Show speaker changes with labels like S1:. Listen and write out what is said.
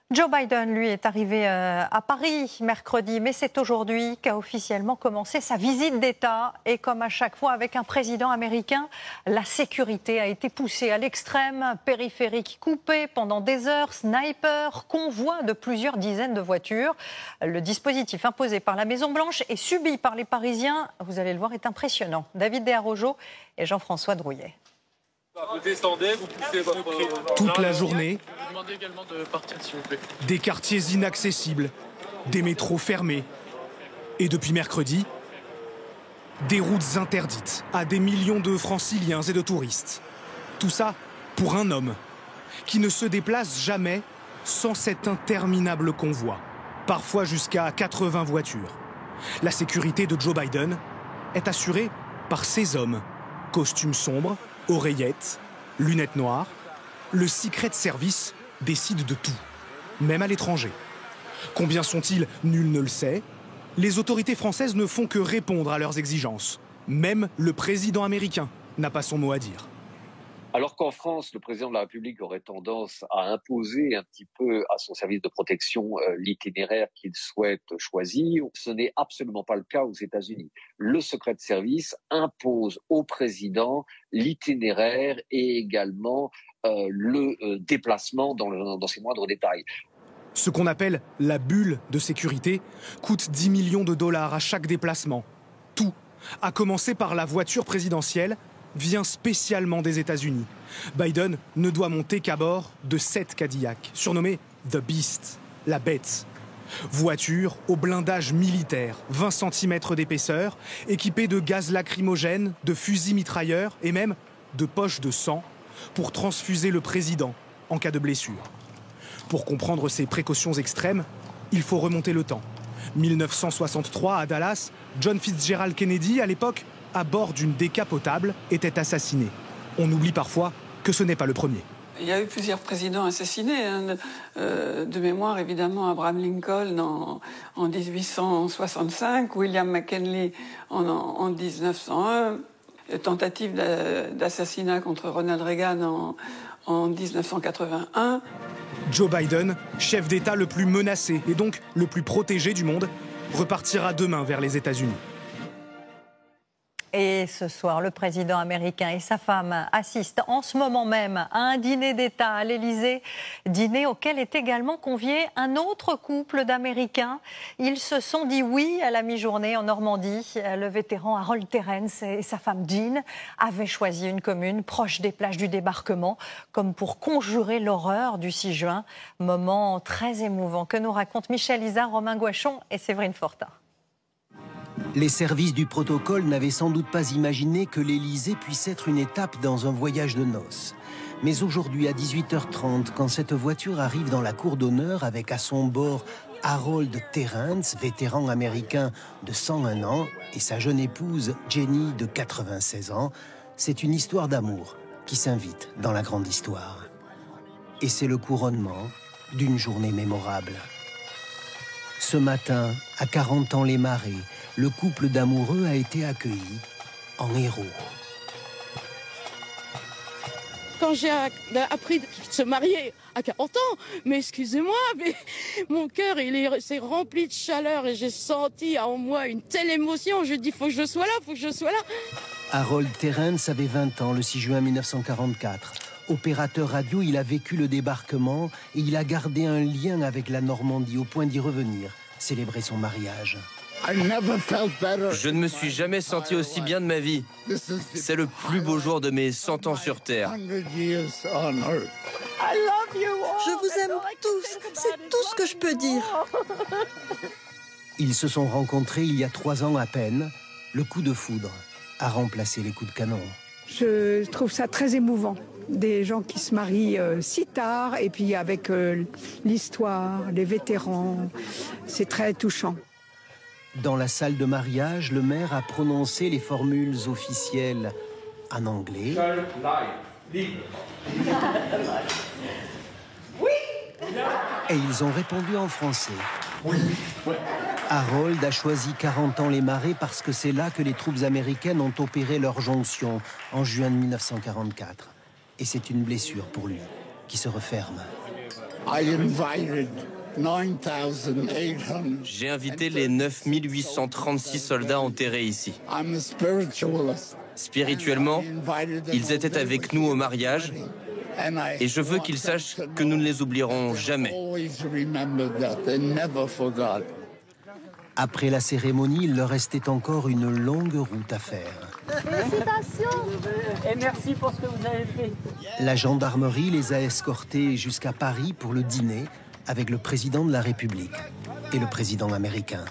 S1: Joe Biden, lui, est arrivé à Paris mercredi, mais c'est aujourd'hui qu'a officiellement commencé sa visite d'État. Et comme à chaque fois avec un président américain, la sécurité a été poussée à l'extrême, périphérique coupé pendant des heures, sniper, convoi de plusieurs dizaines de voitures. Le dispositif imposé par la Maison-Blanche et subi par les Parisiens, vous allez le voir, est impressionnant. David Desarrojo et Jean-François Drouillet.
S2: Vous descendez, vous poussez votre...
S3: Toute la journée,
S2: Je vous demande également de partir, s'il vous plaît.
S3: des quartiers inaccessibles, des métros fermés. Et depuis mercredi, des routes interdites à des millions de franciliens et de touristes. Tout ça pour un homme qui ne se déplace jamais sans cet interminable convoi, parfois jusqu'à 80 voitures. La sécurité de Joe Biden est assurée par ces hommes, costumes sombres, oreillettes, lunettes noires. Le Secret Service décide de tout, même à l'étranger. Combien sont-ils? Nul ne le sait. Les autorités françaises ne font que répondre à leurs exigences. Même le président américain n'a pas son mot à dire.
S4: Alors qu'en France, le président de la République aurait tendance à imposer un petit peu à son service de protection l'itinéraire qu'il souhaite choisir, ce n'est absolument pas le cas aux États-Unis. Le Secret Service impose au président l'itinéraire et également le déplacement dans ses moindres détails.
S3: Ce qu'on appelle la bulle de sécurité coûte 10 millions de dollars à chaque déplacement. Tout, à commencer par la voiture présidentielle, vient spécialement des États-Unis. Biden ne doit monter qu'à bord de 7 Cadillacs, surnommés The Beast, la bête. Voiture au blindage militaire, 20 cm d'épaisseur, équipée de gaz lacrymogène, de fusils mitrailleurs et même de poches de sang pour transfuser le président en cas de blessure. Pour comprendre ces précautions extrêmes, il faut remonter le temps. 1963 à Dallas, John Fitzgerald Kennedy, à l'époque, à bord d'une décapotable, était assassiné. On oublie parfois que ce n'est pas le premier.
S5: Il y a eu plusieurs présidents assassinés. De mémoire, évidemment, Abraham Lincoln en 1865, William McKinley en 1901, tentative d'assassinat contre Ronald Reagan en 1981.
S3: Joe Biden, chef d'État le plus menacé et donc le plus protégé du monde, repartira demain vers les États-Unis.
S1: Et ce soir, le président américain et sa femme assistent en ce moment même à un dîner d'État à l'Élysée, dîner auquel est également convié un autre couple d'Américains. Ils se sont dit oui à la mi-journée en Normandie. Le vétéran Harold Terrence et sa femme Jean avaient choisi une commune proche des plages du débarquement, comme pour conjurer l'horreur du 6 juin. Moment très émouvant que nous racontent Michel Izard, Romain Gouachon et Séverine Fortin.
S6: Les services du protocole n'avaient sans doute pas imaginé que l'Élysée puisse être une étape dans un voyage de noces. Mais aujourd'hui, à 18h30, quand cette voiture arrive dans la cour d'honneur avec à son bord Harold Terrence, vétéran américain de 101 ans, et sa jeune épouse Jenny de 96 ans, c'est une histoire d'amour qui s'invite dans la grande histoire. Et c'est le couronnement d'une journée mémorable. Ce matin, à 40-ans-les-Marais, le couple d'amoureux a été accueilli en héros.
S7: Quand j'ai appris de se marier à 40 ans, mais excusez-moi, mais mon cœur s'est rempli de chaleur et j'ai senti en moi une telle émotion. Je dis, faut que je sois là, faut que je sois là.
S6: Harold Terrence avait 20 ans le 6 juin 1944. Opérateur radio, il a vécu le débarquement et il a gardé un lien avec la Normandie au point d'y revenir, célébrer son mariage.
S8: Je ne me suis jamais senti aussi bien de ma vie. C'est le plus beau jour de mes 100 ans sur Terre.
S9: Je vous aime tous, c'est tout ce que je peux dire.
S6: Ils se sont rencontrés il y a 3 ans à peine. Le coup de foudre a remplacé les coups de canon.
S10: Je trouve ça très émouvant. Des gens qui se marient si tard et puis avec l'histoire, les vétérans, c'est très touchant.
S6: Dans la salle de mariage, le maire a prononcé les formules officielles en anglais. Et ils ont répondu en français. Oui. Harold a choisi 40-ans-les-Marais parce que c'est là que les troupes américaines ont opéré leur jonction en juin 1944. Et c'est une blessure pour lui qui se referme.
S8: J'ai invité les 9836 soldats enterrés ici. Spirituellement, ils étaient avec nous au mariage et je veux qu'ils sachent que nous ne les oublierons jamais.
S6: Après la cérémonie, il leur restait encore une longue route à faire.
S11: Félicitations et merci pour ce que vous avez fait.
S6: La gendarmerie les a escortés jusqu'à Paris pour le dîner avec le président de la République et le président américain.